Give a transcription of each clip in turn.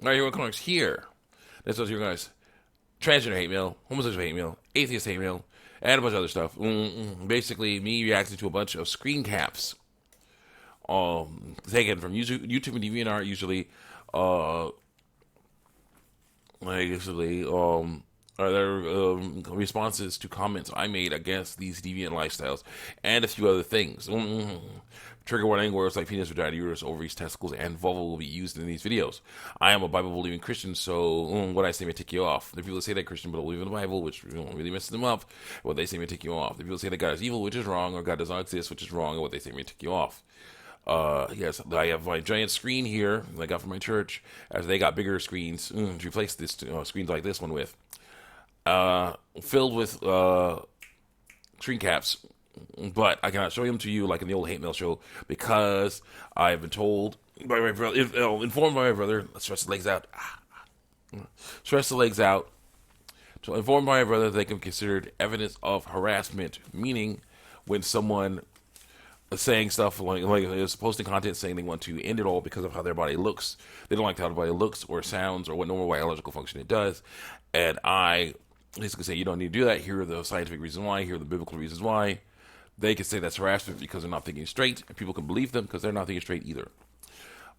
All right, here comes here. This was your guys. Transgender hate mail, homosexual hate mail, atheist hate mail, and a bunch of other stuff. Basically, me reacting to a bunch of screen caps, taken from YouTube and DeviantArt usually, basically, are there responses to comments I made against these deviant lifestyles and a few other things. Trigger warning: words like penis, vagina, uterus, ovaries, testicles, and vulva will be used in these videos. I am a Bible-believing Christian, so what I say may tick you off. The people that say they're Christian but believe in the Bible, which really messes them up, what they say may tick you off. The people that say that God is evil, which is wrong, or God does not exist, which is wrong, and what they say may tick you off. Yes, I have my giant screen here that I got from my church, as they got bigger screens to replace this screens like this one with, filled with screen caps. But I cannot show them to you like in the old hate mail show because I have been told by my brother, informed by my brother, let's stretch the legs out, stretch the legs out, to inform by my brother that they can be considered evidence of harassment, meaning when someone is saying stuff like is posting content saying they want to end it all because of how their body looks, they don't like how their body looks or sounds or what normal biological function it does, and I basically say you don't need to do that. Here are the scientific reasons why. Here are the biblical reasons why. They can say that's harassment because they're not thinking straight, and people can believe them because they're not thinking straight either.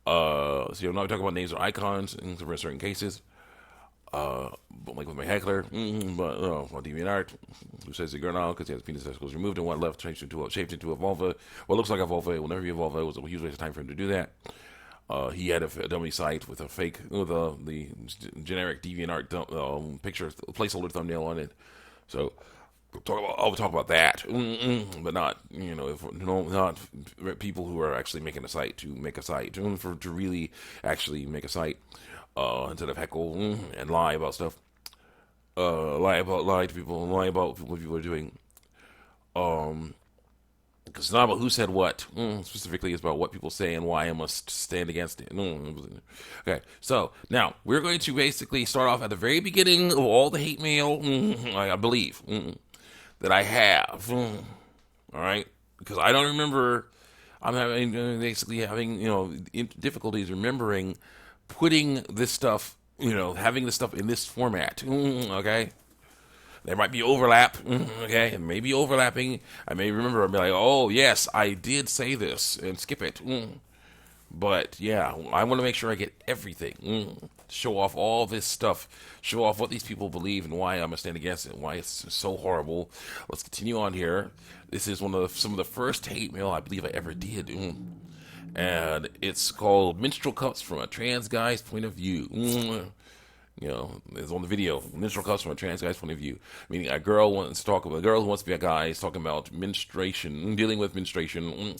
So I'm not talking about names or icons in certain cases, but like with my heckler, but on DeviantArt, who says the girl now because he has penis testicles removed and one left shaped into a vulva. What looks like a vulva, it will never be a vulva. It was a huge waste of time for him to do that. He had a dummy site with a fake, with the generic DeviantArt picture, placeholder thumbnail on it. So I'll talk about that, but not not people who are actually making a site to make a site to really actually make a site instead of heckle and lie about stuff, lie to people, lie about what people are doing. Because it's not about who said what specifically; it's about what people say and why I must stand against it. Okay, so now we're going to basically start off at the very beginning of all the hate mail. I believe. That I have, all right, because I don't remember. I'm basically having difficulties remembering putting this stuff, having this stuff in this format. Okay, there might be overlap. Okay, it may be overlapping. I may remember. I'll be like, oh yes, I did say this and skip it. But yeah, I want to make sure I get everything. Show off all this stuff. Show off what these people believe and why I'm gonna stand against it. Why it's so horrible. Let's continue on here. This is some of the first hate mail I believe I ever did, and it's called "Menstrual Cups from a Trans Guy's Point of View." It's on the video. Menstrual cups from a trans guy's point of view. Meaning a girl who wants to be a guy is talking about menstruation, dealing with menstruation.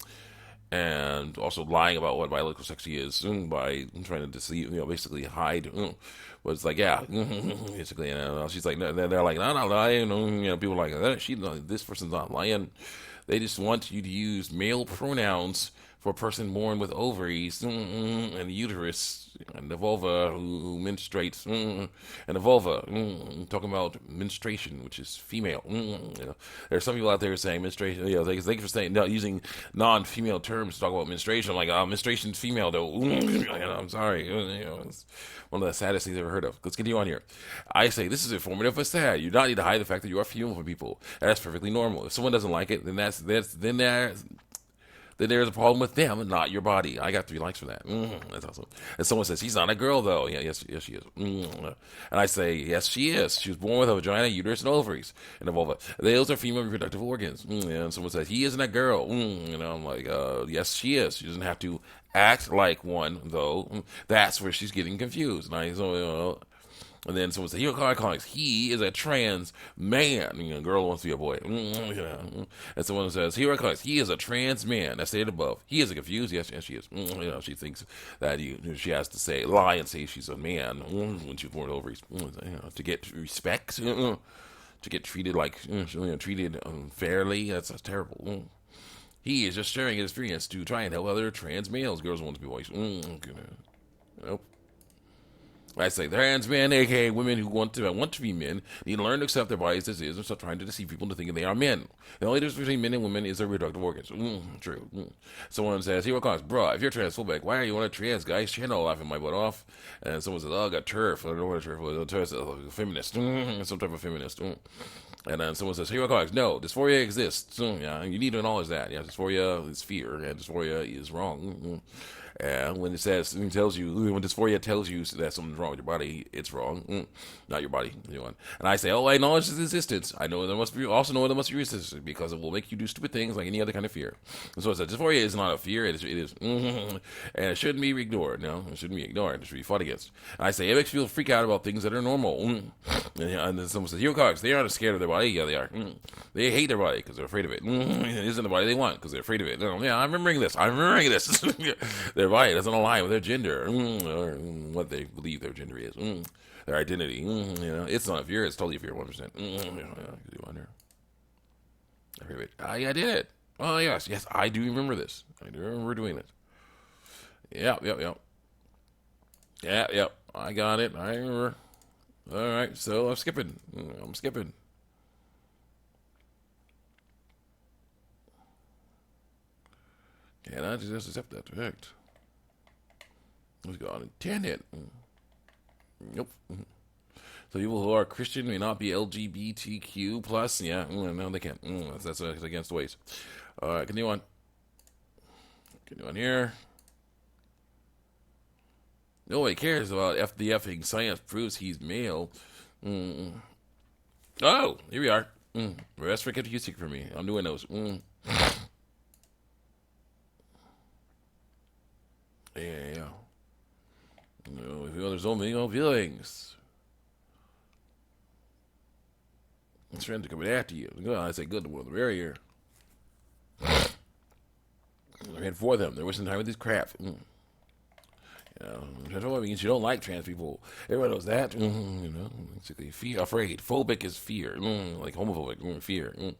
And also lying about what biological sex he is by trying to deceive, basically hide. But it's like, yeah, basically, she's like, they're like, no, not lying. People are like, this person's not lying. They just want you to use male pronouns for a person born with ovaries and a uterus and the vulva who menstruates and the vulva talking about menstruation, which is female. There are some people out there saying menstruation. Thank you for saying using non-female terms to talk about menstruation. I'm like, menstruation's female though. I'm sorry. It's one of the saddest things I've ever heard of. Let's continue on here. I say this is informative but sad. You do not need to hide the fact that you are female from people. That's perfectly normal. If someone doesn't like it, then then there's a problem with them and not your body. I got 3 likes for that. That's awesome. And someone says, she's not a girl, though. Yeah, yes, she is. And I say, yes, she is. She was born with a vagina, uterus, and ovaries, and a vulva. Those are female reproductive organs. And someone says, he isn't a girl. I'm like, yes, she is. She doesn't have to act like one, though. That's where she's getting confused. And then someone said, "Hero Comics, he is a trans man." Girl wants to be a boy. And someone says, "Hero Comics, he is a trans man." I stated above. He is confused. Yes, she is. She thinks that she has to lie and say she's a man when she's born ovaries to get respect, to get treated treated fairly. That's terrible. He is just sharing his experience to try and help other trans males. Girls want to be boys. Nope. I say trans men, aka women who want to be men, need to learn to accept their bodies as is and stop trying to deceive people into thinking they are men. The only difference between men and women is their reproductive organs. True. Someone says, "Here, what comes, bro? If you're transphobic, why are you on a trans guy's channel laughing my butt off?" And someone says, "Oh, I got turf. I don't know what a turf was. A feminist, some type of feminist." And then someone says, "Here, what comes? No, dysphoria exists. Yeah, you need to acknowledge that. Yeah, dysphoria is fear, and dysphoria is wrong." And when when dysphoria tells you that something's wrong with your body, it's wrong, not your body. And I say, "Oh, I acknowledge its existence. I know there must be resistance because it will make you do stupid things like any other kind of fear." And so I said, dysphoria is not a fear; it is, and it shouldn't be ignored. No, it shouldn't be ignored. It should be fought against. And I say, it makes people freak out about things that are normal. And then someone says, "Hero cogs, they aren't scared of their body. Yeah, they are. They hate their body because they're afraid of it. It isn't the body they want because they're afraid of it. Yeah, I'm remembering this. Their body doesn't align with their gender or what they believe their gender is, their identity. It's not a fear; it's totally a fear. 1%. I did it. Oh yes, I do remember this. I do remember doing this. Yep. I got it. I remember. All right, so I'm skipping. Can I just accept that fact? Let's go on and intend it. Nope. So people who are Christian may not be LGBTQ plus. Yeah, no, they can't. That's against the ways. All right, continue on. Continue on here. Nobody cares about the effing science proves he's male. Oh, here we are. Rest for kept you secret for me. I'm doing those. Yeah. No, there's only no feelings. It's trying to come after you. I say good to the barrier. I had for them. They're wasting time with this crap. Transphobia means you don't like trans people. Everyone knows that. Basically, afraid. Phobic is fear. Like homophobic. Fear. And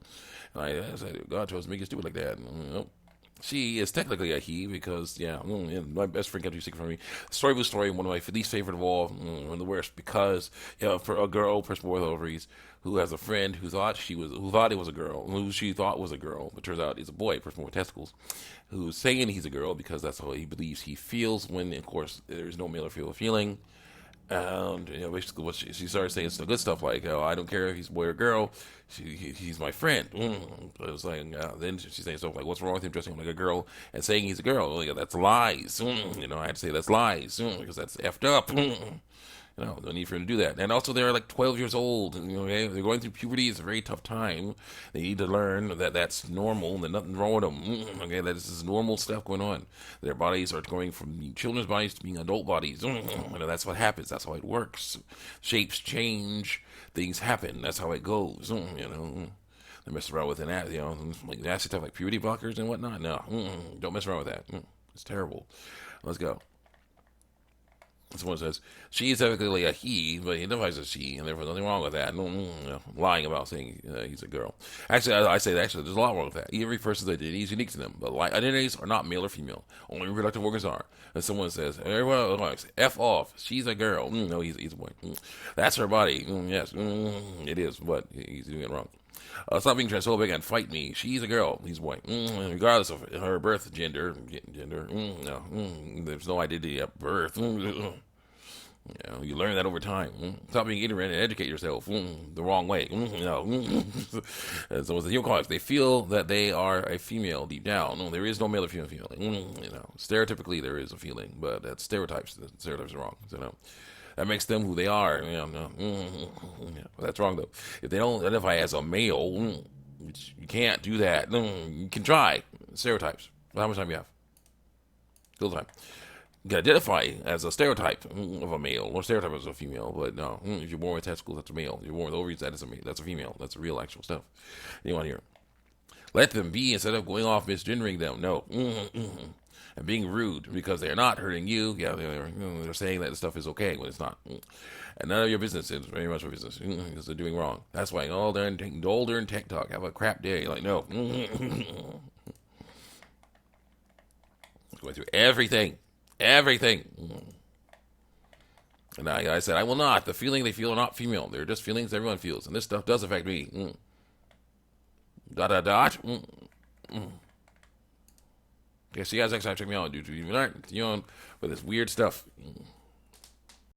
I said, God chose to make you stupid like that. She is technically a he because, my best friend kept you secret from me. Storybooth story, one of my least favorite of all, one of the worst, because for a girl, person with ovaries, who has a friend who thought it was a girl, who she thought was a girl, but turns out is a boy, person with testicles, who's saying he's a girl because that's how he believes he feels when, of course, there's no male or female feeling. And basically, what she started saying some good stuff like, "Oh, I don't care if he's a boy or girl. He's my friend." But it was like, then she's saying stuff like, "What's wrong with him dressing like a girl and saying he's a girl? That's lies." I had to say that's lies because that's effed up. No need for him to do that. And also, they're like 12 years old. They're going through puberty. It's a very tough time. They need to learn that that's normal. There's nothing wrong with them. That this is normal stuff going on. Their bodies are going from children's bodies to being adult bodies. That's what happens. That's how it works. Shapes change. Things happen. That's how it goes. They mess around with that. Like nasty stuff like puberty blockers and whatnot. No, don't mess around with that. It's terrible. Let's go. Someone says, she is technically a he, but he identifies as she, and therefore nothing wrong with that. Lying about saying he's a girl. Actually, I say that there's a lot wrong with that. Every person's identity is unique to them, but identities are not male or female. Only reproductive organs are. And someone says, F off, she's a girl. No, he's a boy. That's her body. Yes, it is, but he's doing it wrong. Stop being transphobic and fight me. She's a girl. He's a boy. Regardless of her birth gender. No. There's no identity at birth. You learn that over time. Stop being ignorant and educate yourself the wrong way. And someone says, they feel that they are a female deep down. No, there is no male or female feeling. Stereotypically there is a feeling, but that's stereotypes. The stereotypes are wrong. That makes them who they are. That's wrong though. If they don't identify as a male, you can't do that. You can try. Stereotypes. How much time you have? Still time. You can identify as a stereotype of a male or stereotype as a female, but no. If you're born with testicles, that's a male. If you're born with ovaries, that's a female. That's real actual stuff. Anyone here? Let them be instead of going off misgendering them. No. And being rude because they're not hurting you. They're saying that the stuff is okay when it's not. And none of your business is very much your business because they're doing wrong. That's why all during tech talk, have a crap day. Like, no. Going through everything. And I said, I will not. The feeling they feel are not female. They're just feelings everyone feels. And this stuff does affect me. Dot, dot, dot. Okay, see you guys next time. Check me out. Do you know, with this weird stuff.